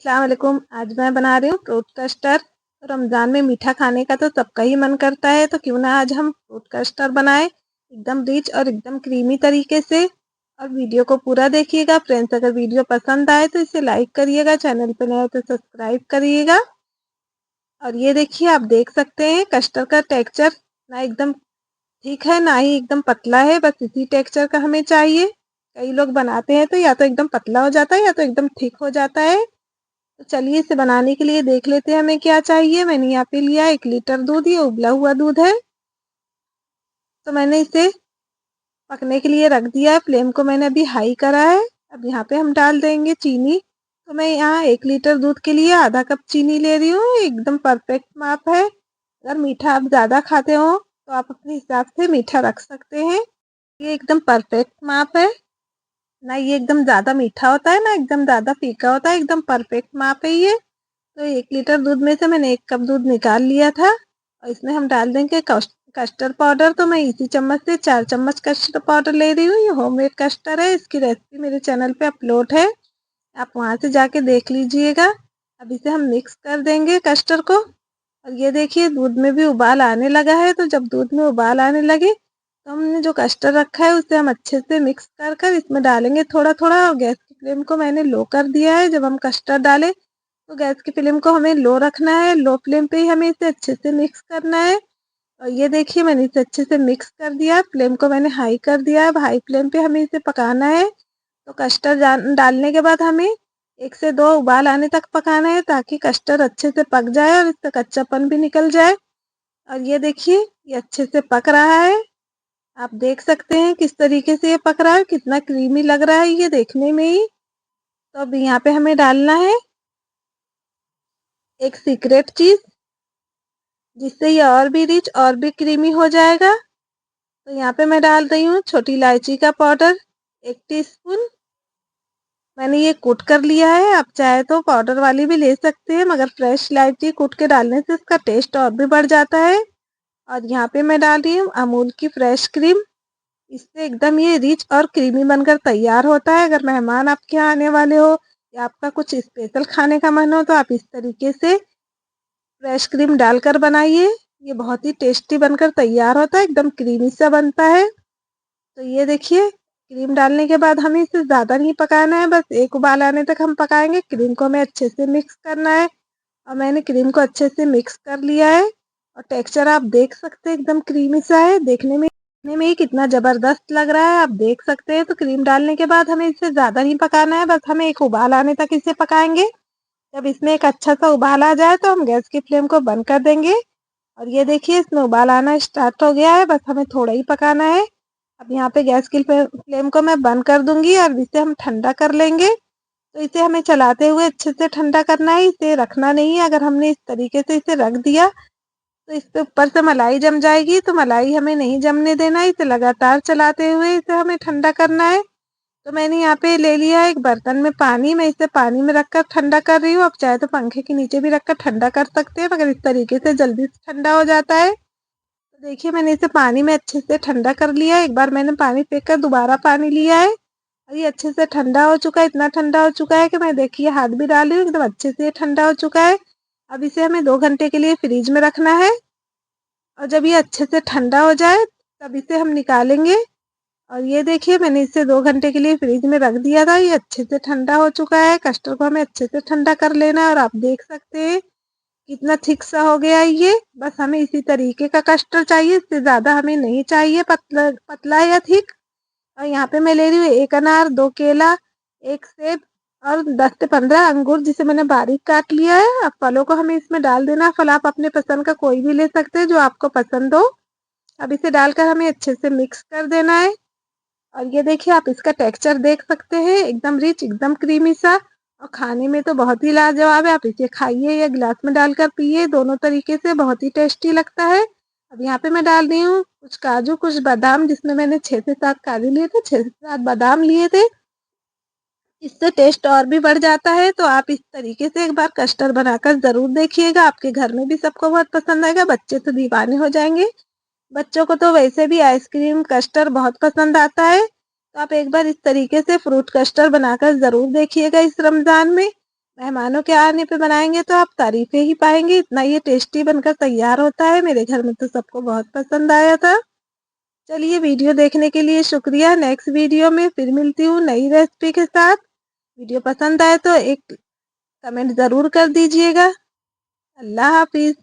अस्सलाम वालेकुम। आज मैं बना रही हूँ फ्रूट कस्टर्ड। रमज़ान में मीठा खाने का तो सबका ही मन करता है, तो क्यों ना आज हम फ्रूट कस्टर्ड बनाएं एकदम रिच और एकदम क्रीमी तरीके से। और वीडियो को पूरा देखिएगा फ्रेंड्स। अगर वीडियो पसंद आए तो इसे लाइक करिएगा, चैनल पर नए हो तो सब्सक्राइब करिएगा। और ये देखिए, आप देख सकते हैं कस्टर्ड का टेक्सचर ना एकदम ठीक है ना ही एकदम पतला है, बस इसी टेक्सचर का हमें चाहिए। कई लोग बनाते हैं तो या तो एकदम पतला हो जाता है या तो एकदम थिक हो जाता है। तो चलिए इसे बनाने के लिए देख लेते हैं हमें क्या चाहिए। मैंने यहाँ पे लिया 1 लीटर दूध, ये उबला हुआ दूध है। तो मैंने इसे पकने के लिए रख दिया है। फ्लेम को मैंने अभी हाई करा है। अब यहाँ पे हम डाल देंगे चीनी। तो मैं यहाँ 1 लीटर दूध के लिए आधा कप चीनी ले रही हूँ, एकदम परफेक्ट माप है। अगर मीठा आप ज़्यादा खाते हो तो आप अपने हिसाब से मीठा रख सकते हैं। ये एकदम परफेक्ट माप है, ना ये एकदम ज़्यादा मीठा होता है ना एकदम ज़्यादा फीका होता है, एकदम परफेक्ट माप है ये। तो 1 लीटर दूध में से मैंने 1 कप दूध निकाल लिया था और इसमें हम डाल देंगे कस्टर्ड पाउडर। तो मैं इसी चम्मच से 4 चम्मच कस्टर्ड पाउडर ले रही हूँ। ये होममेड कस्टर्ड है, इसकी रेसिपी मेरे चैनल पे अपलोड है, आप वहाँ से जाके देख लीजिएगा। अब इसे हम मिक्स कर देंगे कस्टर्ड को। और ये देखिए दूध में भी उबाल आने लगा है। तो जब दूध में उबाल आने लगे तो हमने जो कस्टर्ड रखा है उसे हम अच्छे से मिक्स कर कर इसमें डालेंगे थोड़ा थोड़ा। और गैस की फ्लेम को मैंने लो कर दिया है। जब हम कस्टर्ड डालें तो गैस की फ्लेम को हमें लो रखना है, लो फ्लेम पे ही हमें इसे अच्छे से मिक्स करना है। और ये देखिए मैंने इसे अच्छे से मिक्स कर दिया, फ्लेम को मैंने हाई कर दिया है। अब हाई फ्लेम पे हमें इसे पकाना है। तो कस्टर्ड डालने के बाद हमें 1 से 2 उबाल आने तक पकाना है, ताकि कस्टर्ड अच्छे से पक जाए और इसका कच्चापन भी निकल जाए। और ये देखिए ये अच्छे से पक रहा है, आप देख सकते हैं किस तरीके से ये पक रहा है, कितना क्रीमी लग रहा है ये देखने में ही। तो अब यहाँ पे हमें डालना है एक सीक्रेट चीज़, जिससे ये और भी रिच और भी क्रीमी हो जाएगा। तो यहाँ पे मैं डाल रही हूँ छोटी इलायची का पाउडर 1 टीस्पून। मैंने ये कूट कर लिया है, आप चाहे तो पाउडर वाली भी ले सकते हैं, मगर फ्रेश इलायची कूट के डालने से इसका टेस्ट और भी बढ़ जाता है। और यहाँ पे मैं डाल रही हूँ अमूल की फ्रेश क्रीम, इससे एकदम ये रिच और क्रीमी बनकर तैयार होता है। अगर मेहमान आपके यहाँ आने वाले हो या आपका कुछ स्पेशल खाने का मन हो तो आप इस तरीके से फ्रेश क्रीम डालकर बनाइए, ये बहुत ही टेस्टी बनकर तैयार होता है, एकदम क्रीमी सा बनता है। तो ये देखिए क्रीम डालने के बाद हमें इसे ज़्यादा नहीं पकाना है, बस 1 उबाल आने तक हम पकाएंगे। क्रीम को हमें अच्छे से मिक्स करना है और मैंने क्रीम को अच्छे से मिक्स कर लिया है। और टेक्सचर आप देख सकते हैं एकदम क्रीमी सा है, देखने में ही कितना ज़बरदस्त लग रहा है, आप देख सकते हैं। तो क्रीम डालने के बाद हमें इसे ज़्यादा नहीं पकाना है, बस हमें 1 उबाल आने तक इसे पकाएंगे। जब इसमें एक अच्छा सा उबाल आ जाए तो हम गैस की फ्लेम को बंद कर देंगे। और ये देखिए इसमें उबाल आना स्टार्ट हो गया है, बस हमें थोड़ा ही पकाना है। अब यहाँ पे गैस की फ्लेम को मैं बंद कर दूंगी और इसे हम ठंडा कर लेंगे। तो इसे हमें चलाते हुए अच्छे से ठंडा करना है, इसे रखना नहीं है। अगर हमने इस तरीके से इसे रख दिया तो इसके ऊपर से मलाई जम जाएगी, तो मलाई हमें नहीं जमने देना है। इसे लगातार चलाते हुए इसे हमें ठंडा करना है। तो मैंने यहाँ पे ले लिया है एक बर्तन में पानी, मैं इसे पानी में रखकर ठंडा कर रही हूँ। आप चाहे तो पंखे के नीचे भी रखकर ठंडा कर सकते हैं, मगर इस तरीके से जल्दी से ठंडा हो जाता है। तो देखिए मैंने इसे पानी में अच्छे से ठंडा कर लिया है। एक बार मैंने पानी फेंक कर दोबारा पानी लिया है और ये अच्छे से ठंडा हो चुका है। इतना ठंडा हो चुका है कि मैं देखिए हाथ भी डाल रही हूँ, एकदम अच्छे से ठंडा हो चुका है। अब इसे हमें 2 घंटे के लिए फ्रिज में रखना है। और जब ये अच्छे से ठंडा हो जाए तब इसे हम निकालेंगे। और ये देखिए मैंने इसे 2 घंटे के लिए फ्रिज में रख दिया था, ये अच्छे से ठंडा हो चुका है। कस्टर्ड को हमें अच्छे से ठंडा कर लेना है और आप देख सकते हैं कितना थिक सा हो गया है ये। बस हमें इसी तरीके का कस्टर्ड चाहिए, इससे ज़्यादा हमें नहीं चाहिए पतला पतला या थिक। और यहाँ पे मैं ले रही हूँ 1 अनार, 2 केला, 1 सेब और 10 से 15 अंगूर, जिसे मैंने बारीक काट लिया है। अब फलों को हमें इसमें डाल देना है। फल आप अपने पसंद का कोई भी ले सकते हैं जो आपको पसंद हो। अब इसे डालकर हमें अच्छे से मिक्स कर देना है। और ये देखिए आप इसका टेक्सचर देख सकते हैं, एकदम रिच एकदम क्रीमी सा, और खाने में तो बहुत ही लाजवाब है। आप इसे खाइए या गिलास में डालकर पिए, दोनों तरीके से बहुत ही टेस्टी लगता है। अब यहाँ पे मैं डाल रही हूँ कुछ काजू कुछ बादाम, जिसमें मैंने 6 से 7 काजू लिए थे, 6 से 7 बादाम लिए थे, इससे टेस्ट और भी बढ़ जाता है। तो आप इस तरीके से एक बार कस्टर्ड बनाकर ज़रूर देखिएगा, आपके घर में भी सबको बहुत पसंद आएगा, बच्चे तो दीवाने हो जाएंगे। बच्चों को तो वैसे भी आइसक्रीम कस्टर्ड बहुत पसंद आता है। तो आप एक बार इस तरीके से फ्रूट कस्टर्ड बनाकर ज़रूर देखिएगा इस रमज़ान में। मेहमानों के आने पे बनाएंगे तो आप तारीफें ही पाएंगे, इतना ये टेस्टी बनकर तैयार होता है। मेरे घर में तो सबको बहुत पसंद आया था। चलिए, वीडियो देखने के लिए शुक्रिया। नेक्स्ट वीडियो में फिर मिलती हूँ नई रेसिपी के साथ। वीडियो पसंद आए तो एक कमेंट ज़रूर कर दीजिएगा। अल्लाह हाफिज़।